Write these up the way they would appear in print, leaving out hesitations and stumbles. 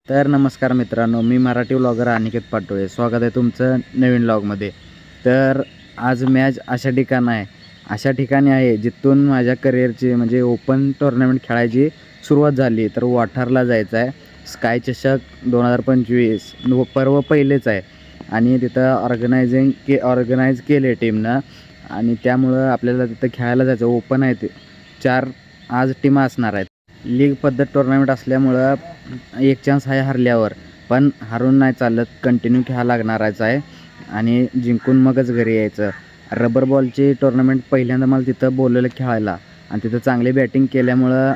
तर नमस्कार मित्रांनो, मी मराठी व्लॉगर अनिकेत पाटोळे. स्वागत आहे तुमचं नवीन व्लॉगमध्ये. तर आज मॅच अशा ठिकाणी आहे जिथून माझ्या करिअरची म्हणजे ओपन टुर्नामेंट खेळायची सुरुवात झाली. तर वाठारला जायचं आहे. स्काय चषक 2025 पर्व पहिलेच आहे आणि तिथं ऑर्गनाईज केले टीमनं आणि त्यामुळं आपल्याला तिथं खेळायला जायचं. ओपन आहे ते 4 आज टीमा असणार आहेत. लीग पद्धत टुर्नामेंट असल्यामुळं एक चान्स आहे हरल्यावर, पण हारून नाही चालत, कंटिन्यू खेळायला लागणारच आहे आणि जिंकून मगच घरी यायचं. रबर बॉलची टुर्नामेंट पहिल्यांदा मला तिथं बोलवलं खेळायला आणि तिथं चांगली बॅटिंग केल्यामुळं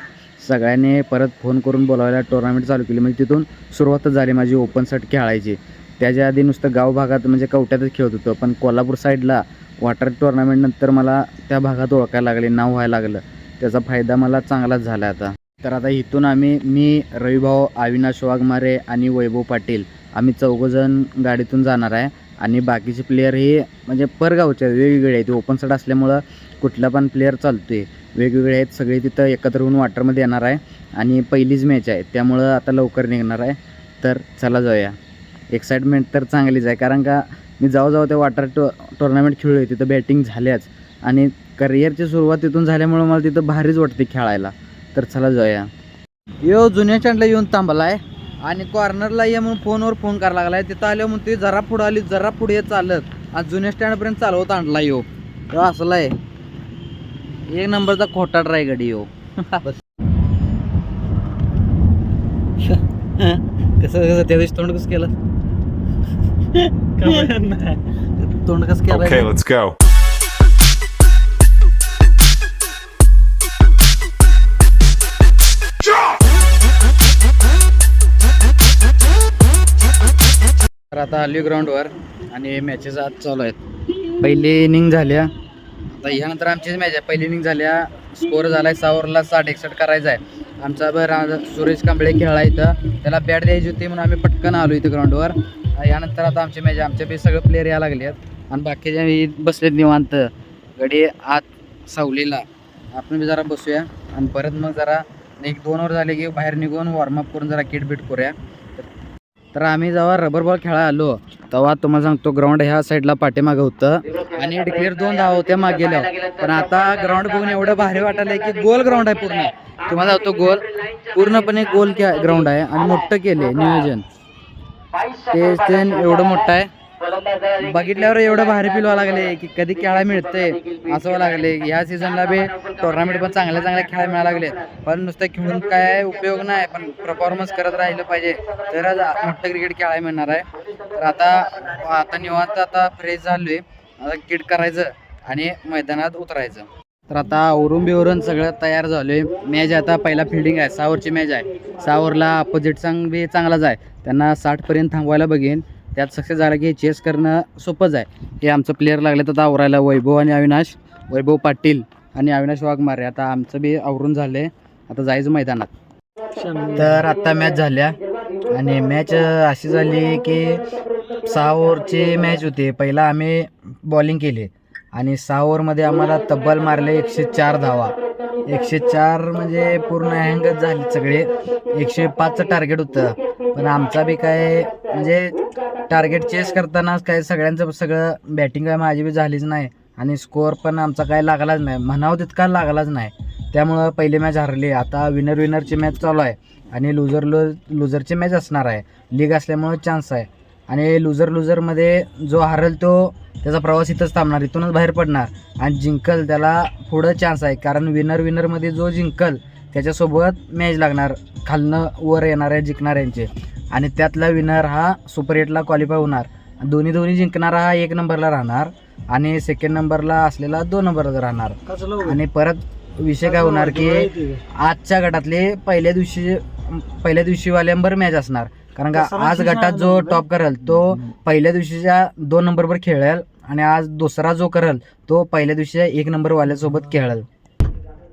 सगळ्यांनी परत फोन करून बोलावायला टुर्नामेंट चालू केली. म्हणजे तिथून सुरुवातच झाली माझी ओपन सेट खेळायची. त्याच्या आधी नुसतं गाव भागात म्हणजे कवट्यातच खेळत होतो, पण कोल्हापूर साईडला वॉटर टुर्नामेंटनंतर मला त्या भागात ओळखायला लागले, नाव व्हायला लागलं. त्याचा फायदा मला चांगलाच झाला आता. तर आता इथून मी रविभाऊ, अविनाश वाघमारे आणि वैभव पाटील आम्ही 4 जण गाडीतून जाणार आहे आणि बाकीचे प्लेयर हे म्हणजे परगावचे वेगवेगळे आहेत. ओपन सेट असल्यामुळं कुठला पण प्लेयर चालतो आहे, वेगवेगळे आहेत. सगळे तिथं एकत्र होऊन वॉटरमध्ये येणार आहे आणि पहिलीच मॅच आहे त्यामुळं आता लवकर निघणार आहे. तर चला जाऊया. एक्साइटमेंट तर चांगलीच आहे, कारण का मी जाऊ ते वॉटर टुर्नामेंट खेळलो आहे, तिथं बॅटिंग झाल्याच आणि करिअरची सुरुवात तिथून झाल्यामुळं मला तिथं भारीच वाटते खेळायला. तर चला जाऊया. जुन्या स्टँडला येऊन थांबलाय आणि कॉर्नरला ये म्हणून फोनवर फोन करायला लागलाय. तिथं आल्यावर म्हणून ती जरा पुढं आली, जरा पुढे चालत आणि जुन्या स्टँडपर्यंत चालवत आणला असला आहे. एक नंबरचा खोटा ड्राय गाडी कसं त्या दिवशी तोंड कसं केलं तोंड कसं केलं. Okay, let's go. तर आता आली ग्राउंडवर आणि मॅचेस आज चालू आहेत. पहिली इनिंग झाल्या, आता ह्यानंतर आमचीच मॅच आहे. पहिली इनिंग झाल्या, स्कोअर झाला आहे 6 ओव्हरला 60-61 करायचा आहे. आमचा सुरेश कांबळे खेळला इथं, त्याला बॅट द्यायची होती म्हणून आम्ही पटकन आलो इथं ग्राउंडवर. यानंतर आता आमची मॅच, आमचे बी सगळे प्लेयर यायला लागले आहेत आणि बाकीचे बसलेत निवांत गडी आत सावलीला. आपण बी जरा बसूया आणि परत मग जरा 1-2 ओव्हर झाले की बाहेर निघून वॉर्मअप करून जरा किटबीट करूया. तर आम्ही जेव्हा रबर बॉल खेळायला आलो तेव्हा तुम्हाला सांगतो, ग्राउंड ह्या साईडला पाठीमागं होतं आणि डिक्लेअर 2 धावा होत्या मागे गेल्यावर. पण आता ग्राउंड बघून एवढं भारी वाटायला की गोल ग्राउंड आहे पूर्ण. तुम्हाला सांगतो गोल पूर्णपणे गोल ग्राउंड आहे आणि मोठं केले नियोजन. ते एवढं मोठं आहे, बघितल्यावर एवढं भारी फील व्हायला लागले की कधी खेळायला मिळतंय असं व्हायला लागले. ह्या सीझनला बी टुर्नामेंट पण चांगल्या खेळायला मिळायला लागले, पण नुसतं खेळून काय उपयोग नाही, पण परफॉर्मन्स करत राहिलं पाहिजे तरच मोठं क्रिकेट खेळायला मिळणार आहे. तर आता निवांत आता फ्रेश झालोय, आता किट करायचं आणि मैदानात उतरायचं. तर आता आवरून सगळं तयार झालोय. मॅच आता पहिला फिल्डिंग आहे, 6 ओव्हरची मॅच आहे. 6 ओव्हरला अपोजिट बी चांगलाच आहे, त्यांना 60पर्यंत थांबवायला बघेन. त्यात सक्सेस झाला की चेस करणं सोपंच आहे. हे आमचं प्लेयर लागले तर आवरायला वैभव पाटील आणि अविनाश वाघमारे. आता आमचं बी आवरून झाले, आता जायचं मैदानात. तर आता मॅच झाल्या आणि मॅच अशी झाली की 6 ओव्हरची मॅच होती. पहिला आम्ही बॉलिंग केली आणि 6 ओव्हरमध्ये आम्हाला तब्बल मारले 104 धावा. 104 म्हणजे पूर्ण हँगच झाले सगळे. 105चं टार्गेट होतं, पण आमचा बी काय म्हणजे टार्गेट चेस करतानाच काय सगळ्यांचं सगळं बॅटिंग काय माझी बी झालीच नाही आणि स्कोअर पण आमचा काय लागलाच नाही, म्हणावं तितका लागलाच नाही. त्यामुळं पहिली मॅच हरली. आता विनरची मॅच चालू आहे आणि लुझरची मॅच असणार आहे. लीग असल्यामुळं चान्स आहे आणि लुझरमध्ये जो हरल तो त्याचा प्रवास इथंच थांबणार, इथूनच बाहेर पडणार आणि जिंकल त्याला पुढं चान्स आहे. कारण विनरमध्ये जो जिंकल त्याच्यासोबत मॅच लागणार, खालनं वर येणाऱ्या जिंकणाऱ्यांचे, आणि त्यातला विनर हा सुपर 8ला क्वालिफाय होणार. दोन्ही जिंकणारा हा 1 नंबरला राहणार आणि सेकंड नंबरला असलेला 2 नंबरला राहणार. आणि परत विषय काय होणार की आजच्या गटातले पहिल्या दिवशी वाल्यांबर मॅच असणार, कारण का आज गटात जो टॉप करेल तो पहिल्या दिवशीच्या 2 नंबरवर खेळेल आणि आज दुसरा जो करेल तो पहिल्या दिवशीच्या 1 नंबरवाल्यासोबत खेळेल.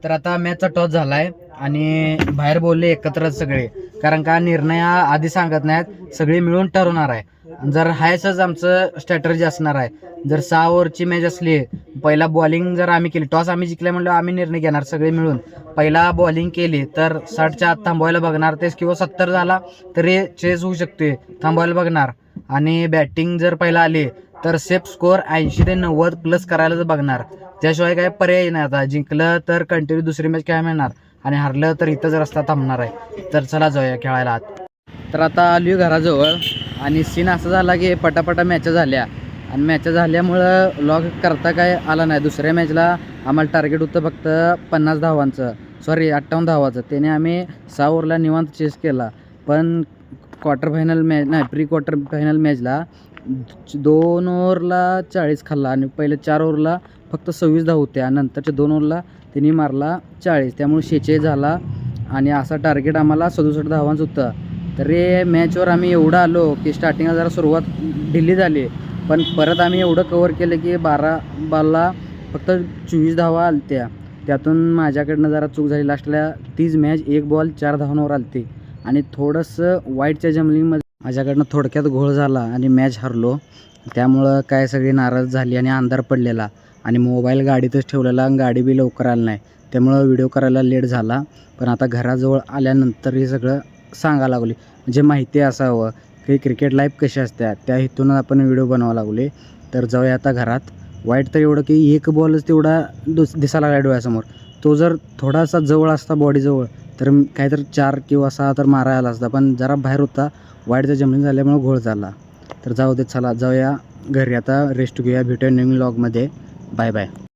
तर आता मॅचचा टॉस झालाय आणि बाहेर बोलले एकत्रच सगळे, कारण का निर्णय आधी सांगत नाहीत, सगळे मिळून ठरवणार आहे. जर हायसच आमचं स्ट्रॅटर्जी असणार आहे. जर 6 ओव्हरची मॅच असली, पहिला बॉलिंग जर आम्ही केली, टॉस आम्ही जिंकले म्हणलं आम्ही निर्णय घेणार सगळे मिळून. पहिला बॉलिंग केली तर 60च्या आत थांबवायला बघणार तेच, किंवा 70 झाला तरी चेस होऊ शकते, थांबवायला बघणार. आणि बॅटिंग जर पहिला आली तर सेफ स्कोअर 80 ते 90 प्लस करायलाच बघणार. त्याशिवाय काय पर्याय नाही. आता जिंकलं तर कंटिन्यू दुसरी मॅच खेळायला मिळणार आणि हरलं तर इथंच रस्ता थांबणार आहे. तर चला जाऊया खेळायला आत. तर आता आली घराजवळ आणि सीन असा झाला की पटापटा मॅचेस झाल्या आणि मॅचेस झाल्यामुळं लॉग करता काय आला नाही. दुसऱ्या मॅचला आम्हाला टार्गेट होतं फक्त 50 धावांचं, सॉरी 58 धावाचं. त्याने आम्ही 6 ओव्हरला निवांत चेस केला. पण क्वार्टर फायनल मॅच नाही, प्री क्वार्टर फायनल मॅचला 2 ओव्हरला 40 खाल्ला आणि पहिले 4 ओव्हरला फक्त 26 धाव होत्या. नंतरच्या 2 ओव्हरला त्यांनी मारला 40, त्यामुळे 46 झाला आणि असा टार्गेट आम्हाला 67 धावांचं होतं. तरी मॅचवर आम्ही एवढं आलो की स्टार्टिंगला जरा सुरुवात ढिली झाली, पण परत आम्ही एवढं कवर केलं की 12 बॉलला फक्त 24 धावा आलत्या. त्यातून माझ्याकडनं जरा चूक झाली. लास्टला तीच मॅच 1 बॉल 4 धावांवर आलती आणि थोडंसं वाईटच्या जमलिंगमध्ये माझ्याकडनं थोडक्यात घोळ झाला आणि मॅच हरलो. त्यामुळं काय सगळी नाराज झाली आणि अंधार पडलेला आणि मोबाईल गाडीतच ठेवलेला आणि गाडी बी लवकर आली नाही, त्यामुळं व्हिडिओ करायला लेट झाला. पण आता घराजवळ आल्यानंतर हे सगळं सांगायला लागले, म्हणजे माहिती असावं की क्रिकेट लाईफ कशी असते, त्या हेतून आपण व्हिडिओ बनवावं लागले. तर जाऊया आता घरात. वाईट तर एवढं की 1 बॉलच तेवढा दिसायला लागला डोळ्यासमोर. तो जर थोडासा जवळ असता बॉडीजवळ तर काहीतरी 4 किंवा 6 तर मारायला असता, पण जरा बाहेर होता, वाईटचं जमीन झाल्यामुळे घोळ झाला. तर जाऊ दे, चला जाऊया घरी आता, रेस्ट घेऊया. भेटूया नवीन व्लॉगमध्ये. Bye bye.